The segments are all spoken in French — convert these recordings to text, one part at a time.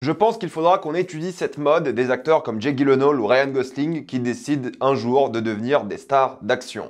Je pense qu'il faudra qu'on étudie cette mode des acteurs comme Jake Gyllenhaal ou Ryan Gosling qui décident un jour de devenir des stars d'action.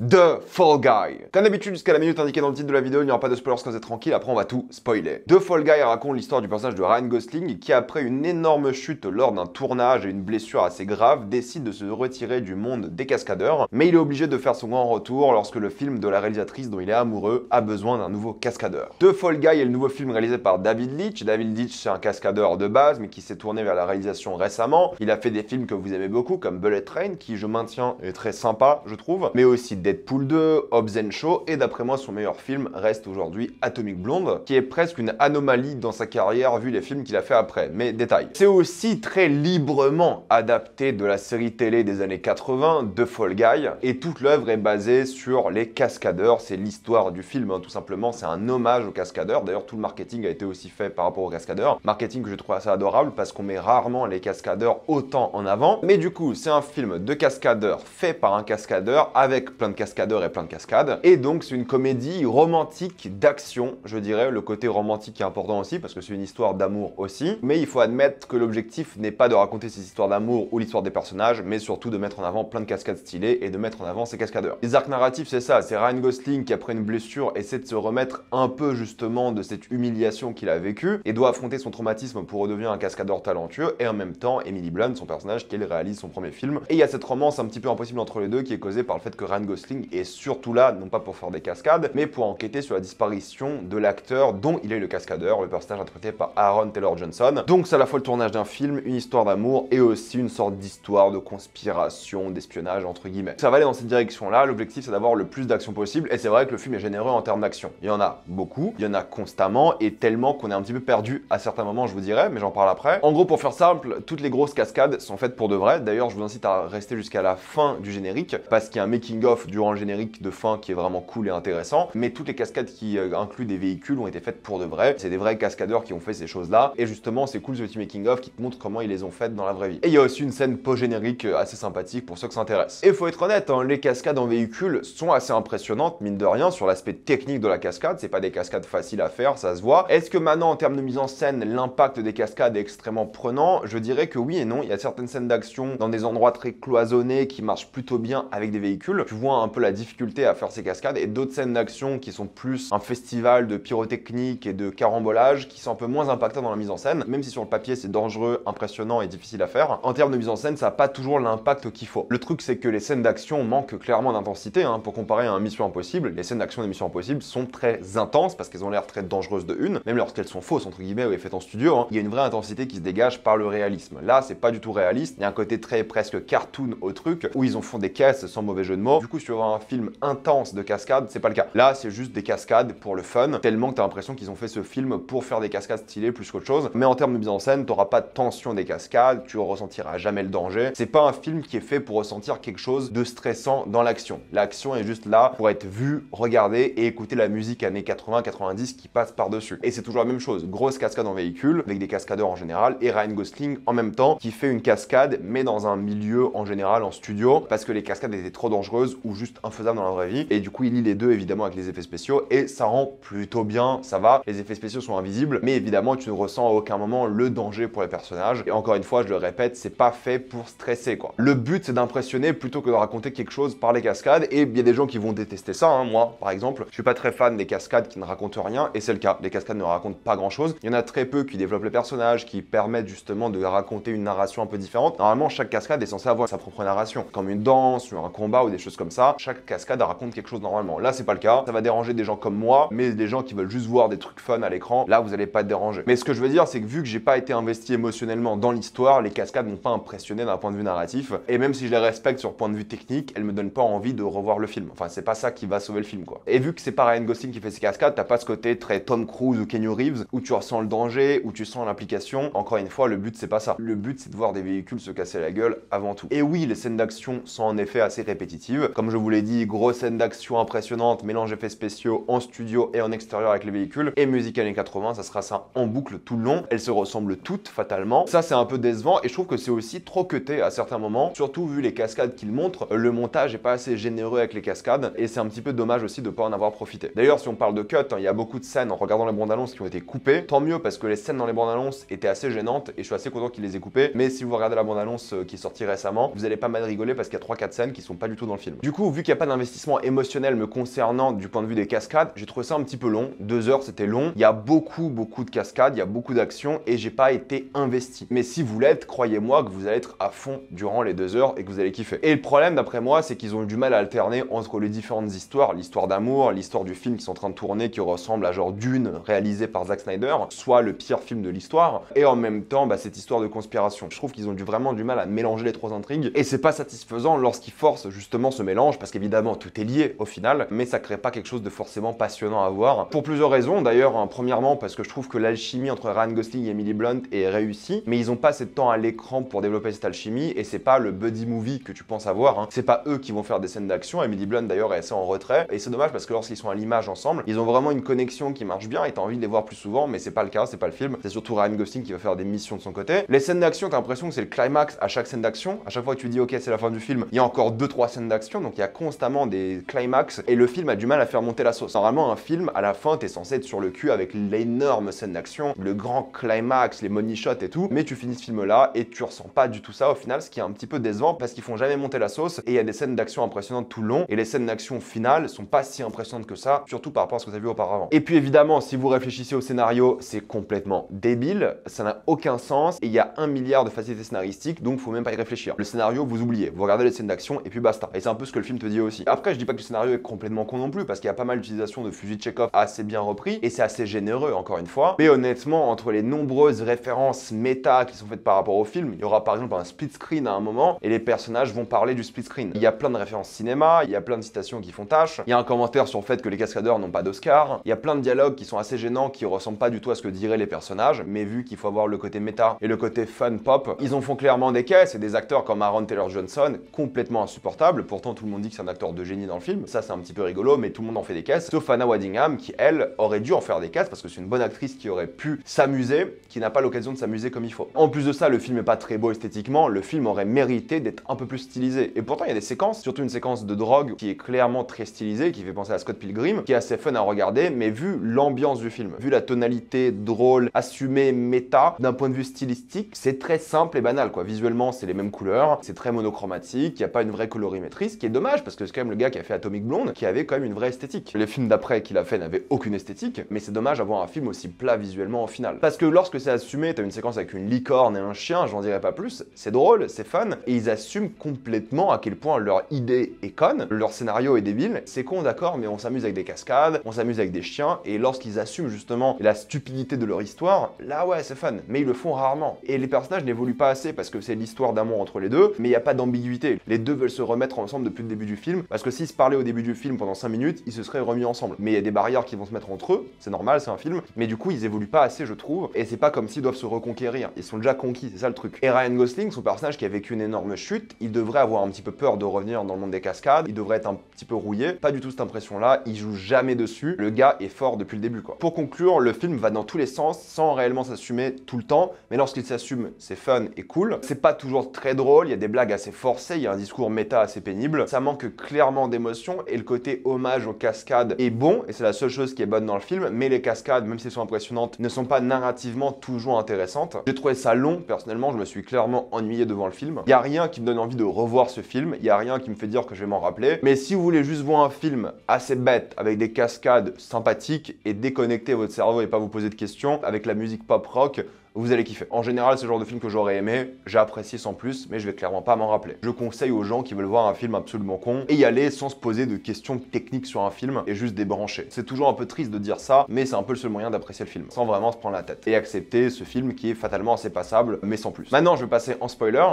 The Fall Guy. Comme d'habitude, jusqu'à la minute indiquée dans le titre de la vidéo, il n'y aura pas de spoilers quand vous êtes tranquille, après on va tout spoiler. The Fall Guy raconte l'histoire du personnage de Ryan Gosling qui, après une énorme chute lors d'un tournage et une blessure assez grave, décide de se retirer du monde des cascadeurs, mais il est obligé de faire son grand retour lorsque le film de la réalisatrice dont il est amoureux a besoin d'un nouveau cascadeur. The Fall Guy est le nouveau film réalisé par David Leitch. David Leitch, c'est un cascadeur de base, mais qui s'est tourné vers la réalisation récemment. Il a fait des films que vous aimez beaucoup, comme Bullet Train, qui, je maintiens, est très sympa, je trouve, mais aussi Deadpool 2, Hobbs & Shaw, et d'après moi, son meilleur film reste aujourd'hui Atomic Blonde, qui est presque une anomalie dans sa carrière vu les films qu'il a fait après, mais détail. C'est aussi très librement adapté de la série télé des années 80, The Fall Guy, et toute l'œuvre est basée sur les cascadeurs. C'est l'histoire du film, hein, tout simplement, c'est un hommage aux cascadeurs. D'ailleurs, tout le marketing a été aussi fait par rapport aux cascadeurs. Marketing que je trouve assez adorable parce qu'on met rarement les cascadeurs autant en avant. Mais du coup, c'est un film de cascadeurs fait par un cascadeur avec plein de cascadeurs et plein de cascades. Et donc, c'est une comédie romantique d'action, je dirais. Le côté romantique est important aussi parce que c'est une histoire d'amour aussi. Mais il faut admettre que l'objectif n'est pas de raconter ces histoires d'amour ou l'histoire des personnages, mais surtout de mettre en avant plein de cascades stylées et de mettre en avant ces cascadeurs. Les arcs narratifs, c'est ça. C'est Ryan Gosling qui, après une blessure, essaie de se remettre un peu justement de cette humiliation qu'il a vécue et doit affronter son traumatisme pour redevenir un cascadeur talentueux. Et en même temps, Emily Blunt, son personnage, qui réalise son premier film. Et il y a cette romance un petit peu impossible entre les deux qui est causée par le fait que Ryan Gosling est surtout là, non pas pour faire des cascades, mais pour enquêter sur la disparition de l'acteur dont il est le cascadeur, le personnage interprété par Aaron Taylor Johnson. Donc c'est à la fois le tournage d'un film, une histoire d'amour et aussi une sorte d'histoire de conspiration, d'espionnage entre guillemets. Ça va aller dans cette direction-là, l'objectif c'est d'avoir le plus d'action possible et c'est vrai que le film est généreux en termes d'action. Il y en a beaucoup, il y en a constamment et tellement qu'on est un petit peu perdu à certains moments, je vous dirais, mais j'en parle après. En gros, pour faire simple, toutes les grosses cascades sont faites pour de vrai. D'ailleurs, je vous incite à rester jusqu'à la fin du générique parce qu'il y a un making-of durant le générique de fin qui est vraiment cool et intéressant. Mais toutes les cascades qui incluent des véhicules ont été faites pour de vrai. C'est des vrais cascadeurs qui ont fait ces choses-là. Et justement, c'est cool ce petit making-of qui te montre comment ils les ont faites dans la vraie vie. Et il y a aussi une scène post-générique assez sympathique pour ceux que ça intéresse. Et faut être honnête, hein, les cascades en véhicule sont assez impressionnantes, mine de rien, sur l'aspect technique de la cascade. C'est pas des cascades faciles à faire, ça se voit. Est-ce que maintenant, en termes de mise en scène, l'impact des cascades est extrêmement prenant? Je dirais que oui et non. Il y a certaines scènes d'action dans des endroits très cloisonnés qui marchent plutôt bien avec des véhicules. Tu vois un peu la difficulté à faire ces cascades et d'autres scènes d'action qui sont plus un festival de pyrotechnique et de carambolage qui sont un peu moins impactants dans la mise en scène, même si sur le papier c'est dangereux, impressionnant et difficile à faire. En termes de mise en scène, ça n'a pas toujours l'impact qu'il faut. Le truc, c'est que les scènes d'action manquent clairement d'intensité. Hein. Pour comparer à un Mission Impossible, les scènes d'action des Missions Impossibles sont très intenses parce qu'elles ont l'air très dangereuses de une, même lorsqu'elles sont fausses entre guillemets ou faites en studio. Hein. Il y a une vraie intensité qui se dégage par le réalisme. Là, c'est pas du tout réaliste. Il y a un côté très presque cartoon au truc où ils en font des caisses sans mauvais jeu de mots. Du coup, si tu veux voir un film intense de cascade, c'est pas le cas. Là, c'est juste des cascades pour le fun, tellement que t'as l'impression qu'ils ont fait ce film pour faire des cascades stylées plus qu'autre chose. Mais en termes de mise en scène, t'auras pas de tension des cascades, tu ressentiras jamais le danger. C'est pas un film qui est fait pour ressentir quelque chose de stressant dans l'action. L'action est juste là pour être vue, regardée et écouter la musique années 80-90 qui passe par-dessus. Et c'est toujours la même chose, grosse cascade en véhicule, avec des cascadeurs en général, et Ryan Gosling en même temps, qui fait une cascade, mais dans un milieu en général en studio, parce que les cascades étaient trop dangereuses ou juste infaisables dans la vraie vie. Et du coup, il lie les deux évidemment avec les effets spéciaux, et ça rend plutôt bien, ça va. Les effets spéciaux sont invisibles, mais évidemment, tu ne ressens à aucun moment le danger pour les personnages. Et encore une fois, je le répète, c'est pas fait pour stresser, quoi. Le but, c'est d'impressionner plutôt que de raconter quelque chose par les cascades, et il y a des gens qui vont détester ça, hein. Moi, par exemple, je suis pas très fan des cascades qui ne racontent rien, et c'est le cas. Les cascades ne racontent pas grand-chose. Il y en a très peu qui développent les personnages, qui permettent justement de raconter une narration un peu différente. Normalement, chaque cascade est censée avoir sa propre narration, comme une danse, ou un combat, ou des choses comme ça. Chaque cascade raconte quelque chose normalement. Là, c'est pas le cas. Ça va déranger des gens comme moi, mais des gens qui veulent juste voir des trucs fun à l'écran, là, vous allez pas être dérangé. Mais ce que je veux dire, c'est que vu que j'ai pas été investi émotionnellement dans l'histoire, les cascades m'ont pas impressionné d'un point de vue narratif. Et même si je les respecte sur le point de vue technique, elles me donnent pas envie de revoir le film. Enfin, c'est pas ça qui va sauver le film, quoi. Et vu que c'est pas Ryan Gosling qui fait ces cascades, t'as pas ce côté très Tom Cruise ou Keanu Reeves où tu ressens le danger, où tu sens l'implication. Encore une fois, le but c'est pas ça. Le but c'est de voir des véhicules se casser la gueule avant tout. Et oui, les scènes d'action sont en effet assez répétitives. Comme je vous l'ai l'ai dit, grosse scène d'action impressionnante, mélange effets spéciaux en studio et en extérieur avec les véhicules, et musique années 80, ça sera ça en boucle tout le long. Elles se ressemblent toutes fatalement. Ça c'est un peu décevant et je trouve que c'est aussi trop cuté à certains moments, surtout vu les cascades qu'il montre. Le montage est pas assez généreux avec les cascades et c'est un petit peu dommage aussi de pas en avoir profité. D'ailleurs, si on parle de cut, il y a beaucoup de scènes en regardant les bandes annonces qui ont été coupées. Tant mieux parce que les scènes dans les bandes annonces étaient assez gênantes et je suis assez content qu'ils les aient coupées. Mais si vous regardez la bande annonce qui est sortie récemment, vous allez pas mal rigoler parce qu'il y a 3-4 scènes qui sont pas du tout dans le film. Du coup, vu qu'il n'y a pas d'investissement émotionnel me concernant du point de vue des cascades, j'ai trouvé ça un petit peu long. 2 heures, c'était long. Il y a beaucoup de cascades, il y a beaucoup d'action et j'ai pas été investi. Mais si vous l'êtes, croyez-moi que vous allez être à fond durant les 2 heures et que vous allez kiffer. Et le problème, d'après moi, c'est qu'ils ont eu du mal à alterner entre les différentes histoires, l'histoire d'amour, l'histoire du film qui sont en train de tourner, qui ressemble à genre Dune, réalisé par Zack Snyder, soit le pire film de l'histoire, et en même temps, cette histoire de conspiration. Je trouve qu'ils ont vraiment du mal à mélanger les 3 intrigues, et c'est pas satisfaisant lorsqu'ils forcent justement ce mélange, parce qu'évidemment, tout est lié au final, mais ça crée pas quelque chose de forcément passionnant à voir. Pour plusieurs raisons, d'ailleurs, premièrement, parce que je trouve que l'alchimie entre Ryan Gosling et Emily Blunt est réussie, mais ils ont pas assez de temps à l'écran pour développer cette alchimie, et c'est pas le buddy movie que tu penses avoir, c'est pas eux qui vont faire des scènes d'action. Emily Blunt d'ailleurs est assez en retrait, et c'est dommage parce que lorsqu'ils sont à l'image ensemble, ils ont vraiment une connexion qui marche bien et t'as envie de les voir plus souvent, mais c'est pas le cas, c'est pas le film. C'est surtout Ryan Gosling qui va faire des missions de son côté. Les scènes d'action, t'as l'impression que c'est le climax à chaque scène d'action. À chaque fois que tu dis ok, c'est la fin du film, il y a encore 2-3 scènes d'action, donc il y a constamment des climax et le film a du mal à faire monter la sauce. Normalement, un film, à la fin, t'es censé être sur le cul avec l'énorme scène d'action, le grand climax, les money shots et tout, mais tu finis ce film là et tu ressens pas du tout ça au final, ce qui est un petit peu décevant parce qu'ils font jamais monter la sauce et il y a des scènes d'action impressionnantes tout le long et les scènes d'action finales sont pas si impressionnantes que ça, surtout par rapport à ce que tu as vu auparavant. Et puis évidemment, si vous réfléchissez au scénario, c'est complètement débile, ça n'a aucun sens et il y a 1 milliard de facilités scénaristiques, donc faut même pas y réfléchir. Le scénario, vous oubliez, vous regardez les scènes d'action et puis basta. Et c'est un peu ce que le film te dit aussi. Après, je dis pas que le scénario est complètement con non plus, parce qu'il y a pas mal d'utilisation de fusil de Chekhov assez bien repris et c'est assez généreux encore une fois. Mais honnêtement, entre les nombreuses références méta qui sont faites par rapport au film, il y aura par exemple un split screen à un moment et les personnages vont parler du split screen. Il y a plein de références cinéma, il y a plein de citations qui font tâche, il y a un commentaire sur le fait que les cascadeurs n'ont pas d'Oscar, il y a plein de dialogues qui sont assez gênants, qui ressemblent pas du tout à ce que diraient les personnages, mais vu qu'il faut avoir le côté méta et le côté fun pop, ils en font clairement des caisses et des acteurs comme Aaron Taylor Johnson, complètement insupportables. Pourtant tout le monde dit que c'est un acteur de génie dans le film, ça c'est un petit peu rigolo, mais tout le monde en fait des caisses, sauf Anna Waddingham qui elle aurait dû en faire des caisses parce que c'est une bonne actrice qui aurait pu s'amuser, qui n'a pas l'occasion de s'amuser comme il faut. En plus de ça, le film est pas très beau esthétiquement, le film aurait mérité d'être un peu plus stylisé. Et pourtant il y a des séquences, surtout une séquence de drogue qui est clairement très stylisée, qui fait penser à Scott Pilgrim, qui est assez fun à regarder, mais vu l'ambiance du film, vu la tonalité drôle, assumée, méta, d'un point de vue stylistique, c'est très simple et banal quoi. Visuellement c'est les mêmes couleurs, c'est très monochromatique, il n'y a pas une vraie colorimétrie, ce qui est dommage parce que c'est quand même le gars qui a fait Atomic Blonde qui avait quand même une vraie esthétique. Les films d'après qu'il a fait n'avaient aucune esthétique, mais c'est dommage d'avoir un film aussi plat visuellement au final. Parce que lorsque c'est assumé, t'as une séquence avec une licorne et un chien, j'en dirais pas plus, c'est drôle, c'est fun, et ils assument complètement à quel point leur idée est conne, leur scénario est débile, c'est con d'accord, mais on s'amuse avec des cascades, on s'amuse avec des chiens, et lorsqu'ils assument justement la stupidité de leur histoire, là ouais c'est fun, mais ils le font rarement. Et les personnages n'évoluent pas assez parce que c'est l'histoire d'amour entre les deux, mais il n'y a pas d'ambiguïté. Les deux veulent se remettre ensemble depuis le début du film, parce que s'ils se parlaient au début du film pendant 5 minutes, ils se seraient remis ensemble. Mais il y a des barrières qui vont se mettre entre eux, c'est normal, c'est un film, mais du coup ils évoluent pas assez je trouve, et c'est pas comme s'ils doivent se reconquérir, ils sont déjà conquis, c'est ça le truc. Et Ryan Gosling, son personnage qui a vécu une énorme chute, il devrait avoir un petit peu peur de revenir dans le monde des cascades, il devrait être un petit peu rouillé, pas du tout cette impression là, il joue jamais dessus, le gars est fort depuis le début quoi. Pour conclure, le film va dans tous les sens sans réellement s'assumer tout le temps, mais lorsqu'il s'assume, c'est fun et cool. C'est pas toujours très drôle, il y a des blagues assez forcées, il y a un discours méta assez pénible, ça manque clairement d'émotion et le côté hommage aux cascades est bon et c'est la seule chose qui est bonne dans le film, mais les cascades, même si elles sont impressionnantes, ne sont pas narrativement toujours intéressantes. J'ai trouvé ça long, personnellement, je me suis clairement ennuyé devant le film. Il y a rien qui me donne envie de revoir ce film, il y a rien qui me fait dire que je vais m'en rappeler, mais si vous voulez juste voir un film assez bête avec des cascades sympathiques et déconnecter votre cerveau et pas vous poser de questions avec la musique pop rock, vous allez kiffer. En général, c'est le genre de film que j'aurais aimé, j'ai apprécié sans plus, mais je vais clairement pas m'en rappeler. Je conseille aux gens qui veulent voir un film absolument con et y aller sans se poser de questions techniques sur un film et juste débrancher. C'est toujours un peu triste de dire ça, mais c'est un peu le seul moyen d'apprécier le film, sans vraiment se prendre la tête. Et accepter ce film qui est fatalement assez passable, mais sans plus. Maintenant, je vais passer en spoiler.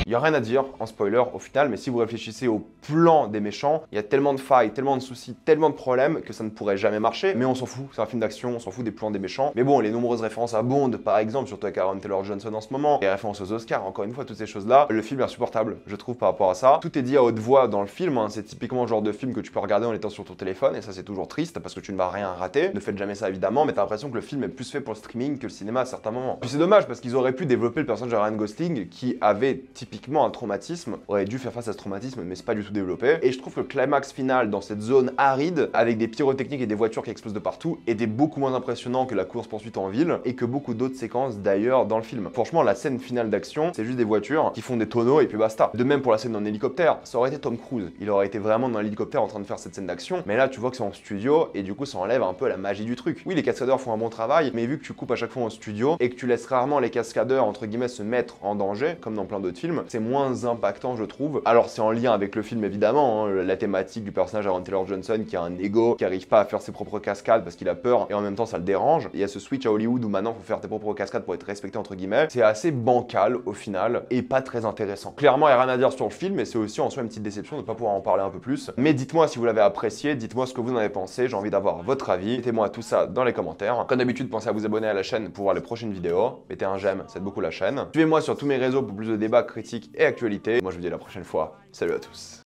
Il y a rien à dire en spoiler au final, mais si vous réfléchissez au plan des méchants, il y a tellement de failles, tellement de soucis, tellement de problèmes que ça ne pourrait jamais marcher. Mais on s'en fout, c'est un film d'action, on s'en fout des plans des méchants. Mais bon, les nombreuses références à Bond, par exemple, surtout avec Aaron Taylor-Johnson en ce moment, les références aux Oscars, encore une fois, toutes ces choses-là, le film est insupportable, je trouve, par rapport à ça. Tout est dit à haute voix dans le film, hein. C'est typiquement le genre de film que tu peux regarder en étant sur ton téléphone, et ça c'est toujours triste parce que tu ne vas rien rater. Ne faites jamais ça évidemment, mais t'as l'impression que le film est plus fait pour le streaming que le cinéma à certains moments. Puis c'est dommage parce qu'ils auraient pu développer le personnage de Ryan Gosling qui avait typiquement un traumatisme, aurait dû faire face à ce traumatisme, mais c'est pas du tout développé. Et je trouve que le climax final dans cette zone aride, avec des pyrotechniques et des voitures qui explosent de partout, était beaucoup moins impressionnant que la course-poursuite en ville et que beaucoup d'autres séquences d'ailleurs dans le film. Franchement, la scène finale d'action, c'est juste des voitures qui font des tonneaux et puis basta. De même pour la scène dans l'hélicoptère, ça aurait été Tom Cruise. Il aurait été vraiment dans l'hélicoptère en train de faire cette scène d'action, mais là tu vois que c'est en studio et du coup ça enlève un peu la magie du truc. Oui, les cascadeurs font un bon travail, mais vu que tu coupes à chaque fois en studio et que tu laisses rarement les cascadeurs entre guillemets se mettre en danger, comme dans plein d'autres films, c'est moins impactant je trouve. Alors c'est en lien avec le film évidemment, hein, la thématique du personnage Aaron Taylor-Johnson qui a un ego, qui arrive pas à faire ses propres cascades parce qu'il a peur et en même temps ça le dérange. Il y a ce switch à Hollywood où maintenant faut faire tes propres cascades pour être respecté entre guillemets. C'est assez bancal au final et pas très intéressant. Clairement il n'y a rien à dire sur le film et c'est aussi en soi une petite déception de ne pas pouvoir en parler un peu plus. Mais dites-moi si vous l'avez apprécié, dites-moi ce que vous en avez pensé, j'ai envie d'avoir votre avis. Mettez-moi tout ça dans les commentaires. Comme d'habitude, pensez à vous abonner à la chaîne pour voir les prochaines vidéos. Mettez un j'aime, ça aide beaucoup la chaîne. Suivez-moi sur tous mes réseaux pour plus de débats, critiques et actualités. Moi je vous dis à la prochaine fois. Salut à tous.